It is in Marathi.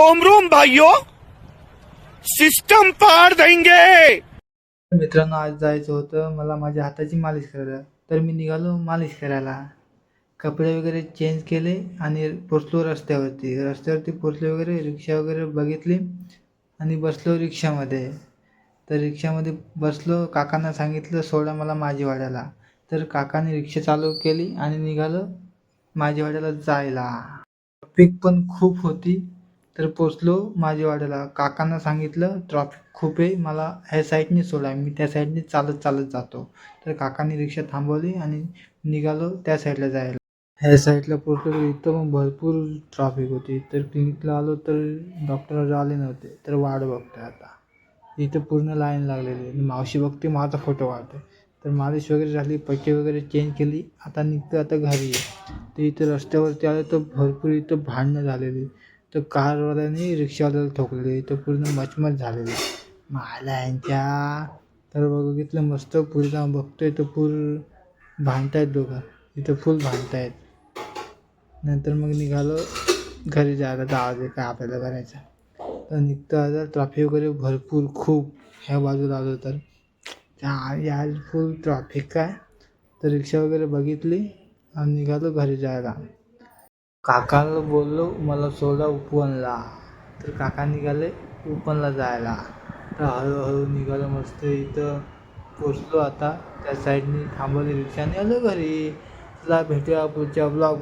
रोम रोम भाइयों, सिस्टम पार देंगे। मित्रांनो, आज जायचं होतं मला माझ्या हाताची मालिश करायला. तर मी निघालो मालिश करायला. कपडे वगैरे चेंज केले आणि पोचलो रस्त्यावरती पोचले वगैरे, रिक्षा वगैरे बघितली आणि बसलो रिक्षामध्ये. तर रिक्षामध्ये बसलो, काकांना सांगितलं सोडा मला माझीवाड्याला. तर काकाने रिक्षा चालू केली आणि निघालो माझीवाड्याला जायला. ट्रॉफिक पण खूप होती. तर पोचलो माझीवाड्याला. काकांना सांगितलं ट्रॉफिक खूप आहे, मला ह्या साईडने सोडा, मी त्या साईडने चालत चालत जातो. तर काकांनी रिक्षा थांबवली आणि निघालो त्या साईडला जायला. ह्या साईडला पोचलो, इथं मग भरपूर ट्रॉफिक होती. तर क्लिनिकला आलो तर डॉक्टर आले नव्हते. तर वाट बघतोय आता. इथं पूर्ण लाईन लागलेली आहे. मावशी बघते, माझा फोटो काढते. तर मालिश वगैरे झाली, पट्टी वगैरे चेंज केली. आता निघतो आता घरी. तर इथं रस्त्यावरती आलं तर भरपूर इथं भांडणं झालेली. तर कारवाल्याने रिक्षावाल्याला ठोकलेली. इथं पूर्ण मचमच झालेली. मला यांच्या तर बघितलं मस्त पुढे जाऊन बघतोय तर भांडतायत दोघं. इथं फुल भांडतायत. नंतर मग निघालो घरी जायला. जाऊ काय आपल्याला करायचं. तर निघतो आता ट्रॉफिक वगैरे भरपूर खूप. ह्या बाजूला आलो तर यार फुल ट्रॉफिक काय. तर रिक्षा वगैरे बघितली आणि निघालो घरी जायला. काकाला बोललो मला सोडा उपवनला. तर काका निघाले उपवनला जायला. तर हळूहळू निघालो मस्त. इथं पोचलो आता. त्या साईडनी थांबवली रिक्षा आणि आलो घरी. चला भेटूया पुढच्या ब्लॉग.